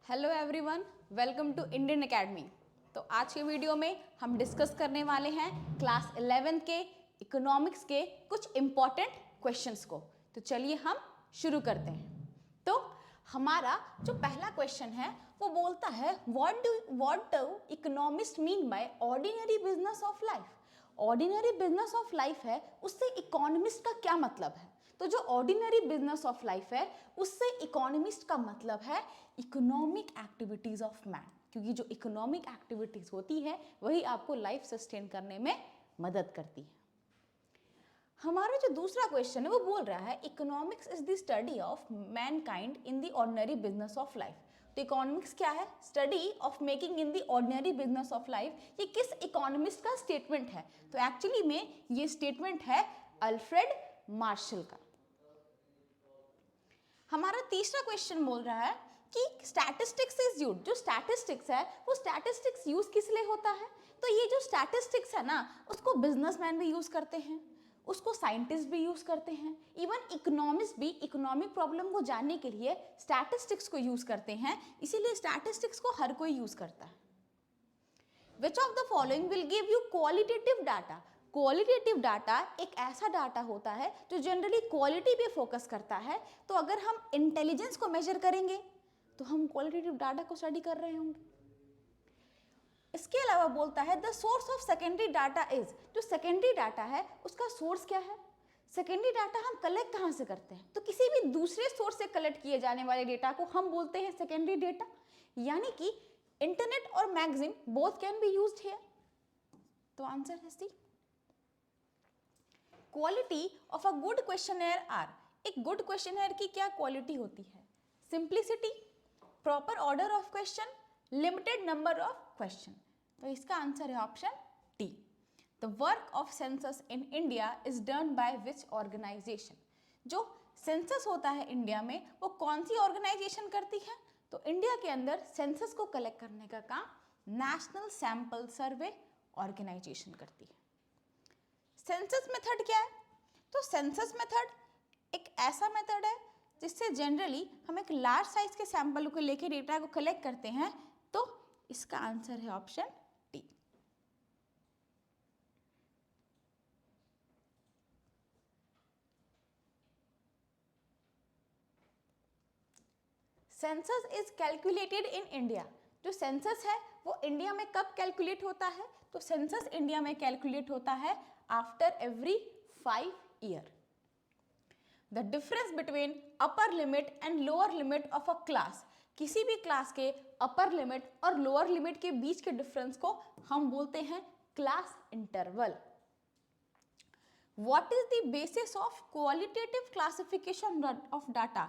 Hello everyone, welcome to Indian academy. तो आज के वीडियो में हम डिस्कस करने वाले हैं क्लास 11 के इकोनॉमिक्स के कुछ इम्पॉर्टेंट क्वेश्चंस को। तो चलिए हम शुरू करते हैं। तो हमारा जो पहला क्वेश्चन है वो बोलता है what do economist mean by ordinary business of life. Ordinary business of life है, उससे इकोनॉमिस्ट का क्या मतलब है? तो जो ऑर्डिनरी बिजनेस ऑफ लाइफ है उससे इकोनॉमिस्ट का मतलब है इकोनॉमिक एक्टिविटीज ऑफ मैन, क्योंकि जो इकोनॉमिक एक्टिविटीज होती है वही आपको लाइफ सस्टेन करने में मदद करती है। हमारा जो दूसरा क्वेश्चन है वो बोल रहा है economics is the study of Mankind in the ordinary business of life. तो इकोनॉमिक्स क्या है? Study of making in the ordinary business of life. ये किस इकोनॉमिस्ट का स्टेटमेंट है? तो एक्चुअली में ये स्टेटमेंट है अल्फ्रेड मार्शल का। हमारा तीसरा क्वेश्चन बोल रहा है कि स्टैटिस्टिक्स इज यूज्ड। जो स्टैटिस्टिक्स है वो स्टैटिस्टिक्स यूज किस लिए होता है? तो ये जो स्टैटिस्टिक्स है ना, उसको बिजनेसमैन भी यूज करते हैं, उसको साइंटिस्ट भी यूज करते हैं, इवन इकोनॉमिस्ट भी इकोनॉमिक प्रॉब्लम को जानने के लिए स्टैटिस्टिक्स को यूज करते हैं। इसीलिए स्टैटिस्टिक्स को हर कोई यूज करता है। Which of the following will give you qualitative data? Qualitative data एक ऐसा डाटा होता है जो जनरली क्वालिटी पे फोकस करता है। तो अगर हम इंटेलिजेंस को मेजर करेंगे तो हम क्वालिटेटिव डाटा को स्टडी कर रहे होंगे। इसके अलावा बोलता है the source of secondary data is. जो सेकेंडरी डाटा है उसका सोर्स क्या है? सेकेंडरी डाटा हम कलेक्ट कहाँ से करते हैं? तो किसी भी दूसरे सोर्स से कलेक्ट किए जाने वाले डेटा को हम बोलते हैं सेकेंडरी डेटा। यानी कि इंटरनेट और magazine both can be used here. तो आंसर है C. Quality of a good questioner are. एक गुड क्वेश्चनर की क्या क्वालिटी होती है? Simplicity, proper order of question, limited number of question. तो इसका आंसर है option D. The work of census in India is done by which organisation. जो census होता है इंडिया में वो कौन सी ऑर्गेनाइजेशन करती है? तो इंडिया के अंदर सेंसस को कलेक्ट करने का काम नेशनल सैंपल सर्वे ऑर्गेनाइजेशन करती है। सेंसस मेथड क्या है? तो सेंसस मेथड एक ऐसा मेथड है जिससे जनरली हम एक लार्ज साइज के सैंपल को लेकर डेटा को कलेक्ट करते हैं। तो इसका आंसर है option D. Census is calculated in India. जो सेंसस है वो इंडिया में कब कैलकुलेट होता है? तो सेंसस इंडिया में कैलकुलेट होता है after every 5 year. The difference between upper limit and lower limit of a class. किसी भी क्लास के अपर लिमिट और लोअर लिमिट के बीच के डिफरेंस को हम बोलते हैं class interval. What is the basis of qualitative classification of data?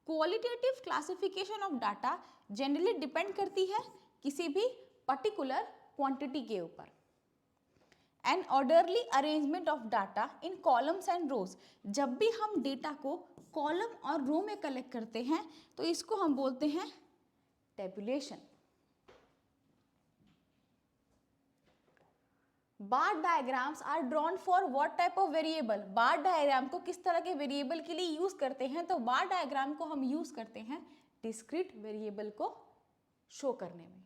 Qualitative classification of data generally depend करती है किसी भी पर्टिकुलर क्वांटिटी के ऊपर। An orderly arrangement of data in columns and रोज। जब भी हम डेटा को कॉलम और रो में कलेक्ट करते हैं तो इसको हम बोलते हैं tabulation. Bar diagrams are drawn for what type of variable. Bar diagram को किस तरह के वेरिएबल के लिए यूज करते हैं? तो बार डायग्राम को हम यूज करते हैं डिस्क्रीट वेरिएबल को शो करने में।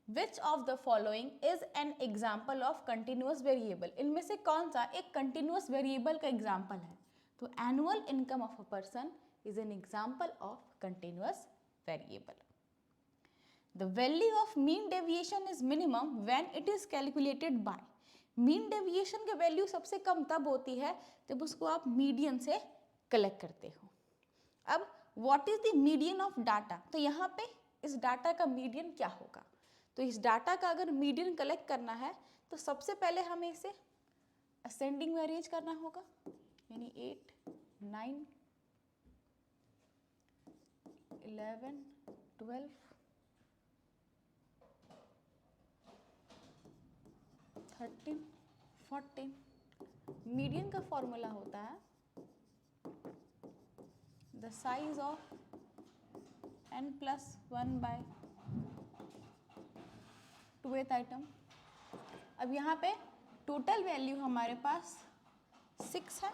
विच of the following is an example of continuous variable. इनमें से कौन सा एक कंटिन्यूअस वेरिएबल का एग्जाम्पल है? तो annual income of a person is an example of continuous variable. The value of mean deviation is minimum when it is calculated by। mean deviation का value सबसे कम तब होती है जब उसको आप मीडियन से कलेक्ट करते हो। अब what is the median of data? तो यहाँ पे इस डाटा का मीडियन क्या होगा? तो इस डाटा का अगर मीडियन कलेक्ट करना है तो सबसे पहले हमें इसे असेंडिंग में अरेंज करना होगा, यानी 8, 9, 11, 12, 13, 14। मीडियन का फॉर्मूला होता है the size of n+1 by 2th item. अब यहाँ पे टोटल वैल्यू हमारे पास 6 है,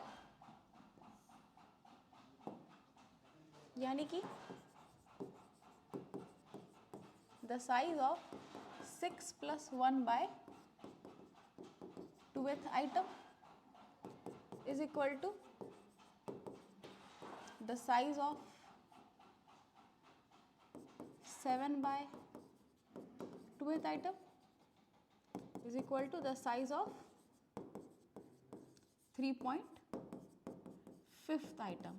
यानी कि the size of 6 + 1 by 2th item is equal to the size of 7 by 2th item is equal to the size of 3.5th item.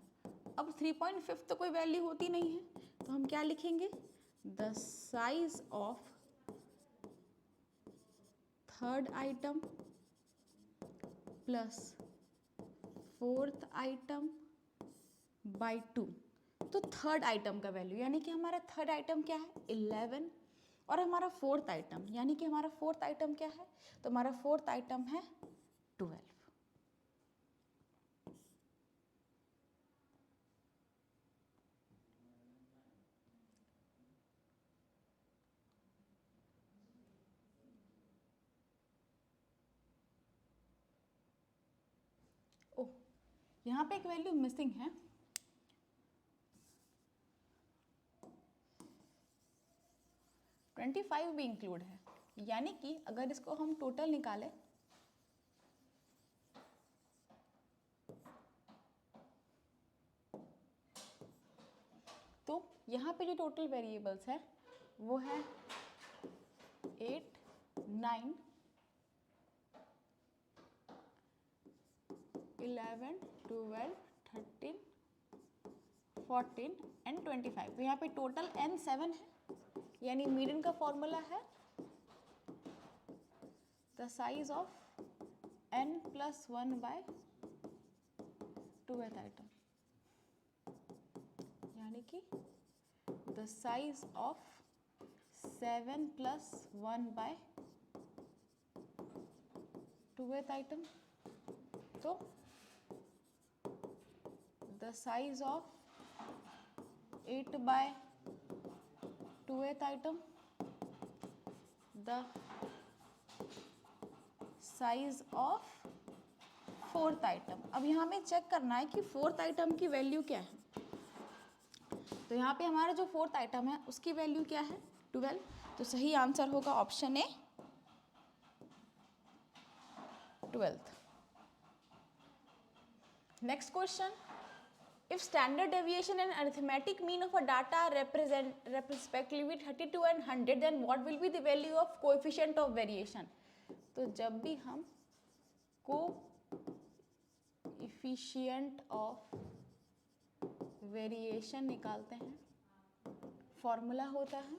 अब 3.5 तो कोई वैल्यू होती नहीं है, तो हम क्या लिखेंगे? The size of 3rd item plus 4th item by 2. तो 3rd आइटम का वैल्यू यानी कि हमारा 3rd आइटम क्या है? 11. और हमारा 4th आइटम यानी कि हमारा 4th आइटम क्या है? तो हमारा 4th आइटम है 12. ओह, यहाँ पे एक वैल्यू मिसिंग है. – 25 भी इंक्लूड है, यानी कि अगर इसको हम टोटल निकालें तो यहाँ पे जो टोटल वेरिएबल्स है वो है 8, 9, 11, 12, 13, 14 एंड 25. तो यहाँ पे टोटल n 7 है, यानी मीडियन का फॉर्मूला है the size of n + 1 by 2th item, यानी कि the size of 7 + 1 by 2th item. तो the size of 8 by 2th item, the size of 4th item. अब यहाँ में चेक करना है कि 4th आइटम की वैल्यू क्या है. तो यहाँ पे हमारा जो 4th आइटम है उसकी वैल्यू क्या है? 12. तो सही आंसर होगा option A 12th. Next question. If standard deviation and arithmetic mean of a data represent respectively 32 and 100, then what will be the value of coefficient of variation? तो जब भी हम coefficient of variation निकालते हैं, formula होता है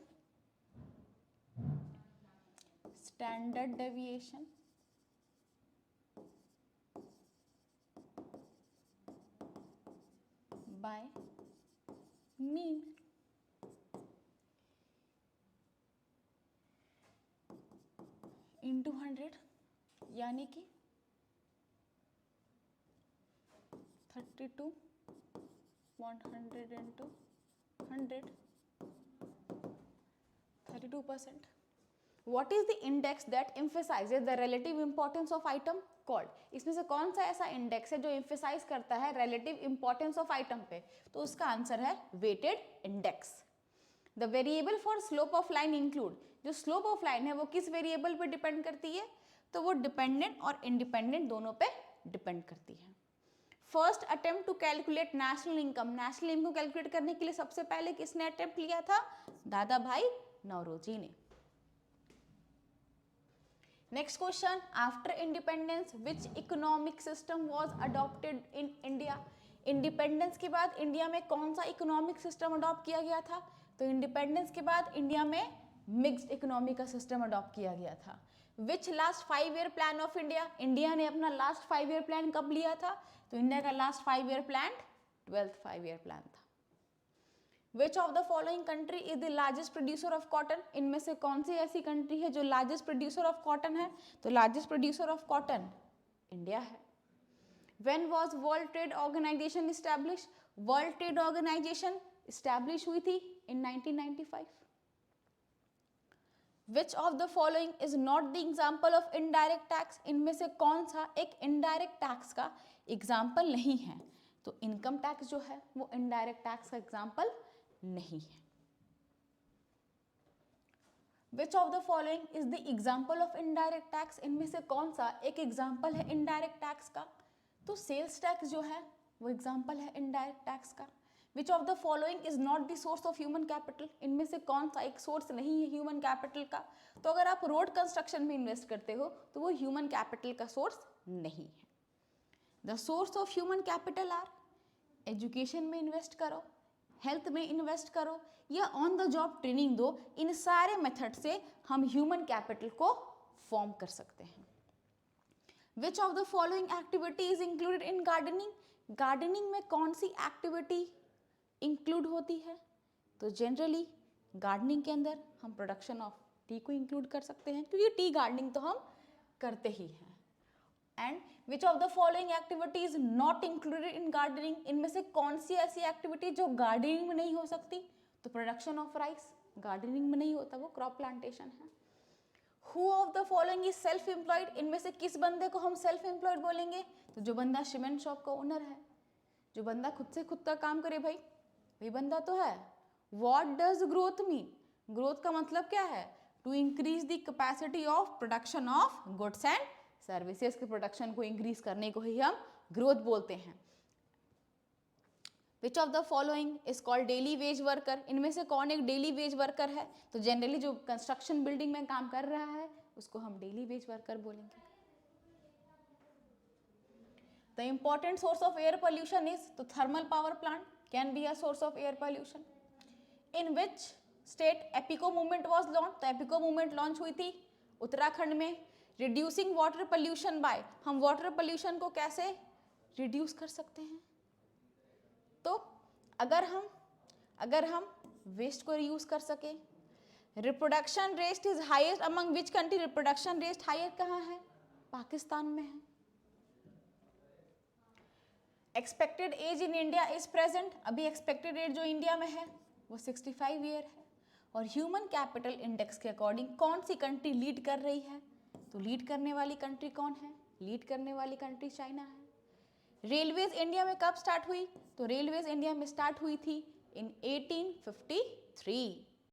standard deviation by mean. into 100, यानी कि 32.100 into 100, 32%. What is the index that emphasizes the relative importance of item called? इसमें से कौन सा ऐसा इंडेक्स है जो emphasize करता है relative importance of item पे? तो उसका आंसर है weighted index. The variable for slope of line include, जो slope of line है वो किस variable पे डिपेंड करती है? तो वो डिपेंडेंट और इंडिपेंडेंट दोनों पे डिपेंड करती है. First attempt to calculate national income, national income को कैलकुलेट करने के लिए सबसे पहले किसने अटेम्प्ट लिया था? दादा भाई नौरोजी ने. Next question. After independence which economic system was adopted in India? Independence के बाद इंडिया में कौन सा इकोनॉमिक सिस्टम अडॉप्ट किया गया था? तो इंडिपेंडेंस के बाद इंडिया में मिक्स्ड इकोनॉमी का सिस्टम अडॉप्ट किया गया था. Which last 5-year plan of India? India ने अपना लास्ट 5-year प्लान कब लिया था? तो इंडिया का last 5-year plan 12th 5-year plan था. Which of the following country is the largest producer of cotton? इनमें से कौन सी ऐसी कंट्री है जो largest producer of cotton है? तो largest producer of cotton India है. When was World Trade Organization established? World Trade Organization established हुई थी in 1995. Which of the following is not the example of indirect tax? इनमें से कौन सा एक indirect tax का example नहीं है? तो income tax जो है वो indirect tax का example नहीं है. विच of the following is the example of indirect tax, इनमें से कौन सा एक एग्जाम्पल है इनडायरेक्ट टैक्स का? तो सेल्स टैक्स जो है वो एग्जाम्पल है इनडायरेक्ट टैक्स का। विच of the following is not the source of human capital, इनमें से कौन सा एक सोर्स नहीं है ह्यूमन कैपिटल का? तो अगर आप रोड कंस्ट्रक्शन में इन्वेस्ट करते हो तो वो ह्यूमन कैपिटल का सोर्स नहीं है। The source of human capital R, education में इन्वेस्ट करो, हेल्थ में इन्वेस्ट करो या ऑन द जॉब ट्रेनिंग दो, इन सारे मेथड से हम ह्यूमन कैपिटल को फॉर्म कर सकते हैं। Which of the following activity is included in gardening, gardening में कौन सी एक्टिविटी इंक्लूड होती है? तो जनरली गार्डनिंग के अंदर हम प्रोडक्शन ऑफ टी को इंक्लूड कर सकते हैं, क्योंकि टी गार्डनिंग तो हम करते ही हैं। And which of the following activity is not included in gardening, इनमें से कौन सी ऐसी एक्टिविटी जो गार्डनिंग में नहीं हो सकती? तो प्रोडक्शन ऑफ राइस गार्डनिंग में नहीं होता, वो क्रॉप प्लांटेशन है। Who of the following is self employed, इनमें से किस बंदे को हम सेल्फ एम्प्लॉयड बोलेंगे? तो जो बंदा सीमेंट शॉप का ओनर है, जो बंदा खुद से खुद का काम करे भाई, वही बंदा तो है। What does growth mean, growth का मतलब क्या है? To increase the capacity of production of goods and services के प्रोडक्शन को इंक्रीज करने को ही हम ग्रोथ बोलते हैं। Which of the following is called daily wage worker, इनमें से कौन एक डेली वेज वर्कर है? तो जनरली जो कंस्ट्रक्शन बिल्डिंग में काम कर रहा है उसको हम डेली वेज वर्कर बोलेंगे। The important source of air pollution is, तो thermal power plant can be a source of air pollution. In which state Appiko movement was launch, तो एपिको मूवमेंट लॉन्च हुई थी उत्तराखंड में। रिड्यूसिंग वाटर पोल्यूशन बाय, हम water pollution को कैसे reduce कर सकते हैं? तो अगर हम वेस्ट को रीयूज कर सके। Reproduction rate is highest among which country, reproduction rate highest कहाँ है? पाकिस्तान में है। Expected age in India is present, अभी एक्सपेक्टेड एज जो इंडिया में है वो 65 ईयर है। और ह्यूमन कैपिटल इंडेक्स के अकॉर्डिंग कौन सी कंट्री लीड कर रही है? तो लीड करने वाली कंट्री कौन है? लीड करने वाली कंट्री चाइना है। रेलवेज इंडिया में कब स्टार्ट हुई? तो रेलवेज इंडिया में स्टार्ट हुई थी इन 1853।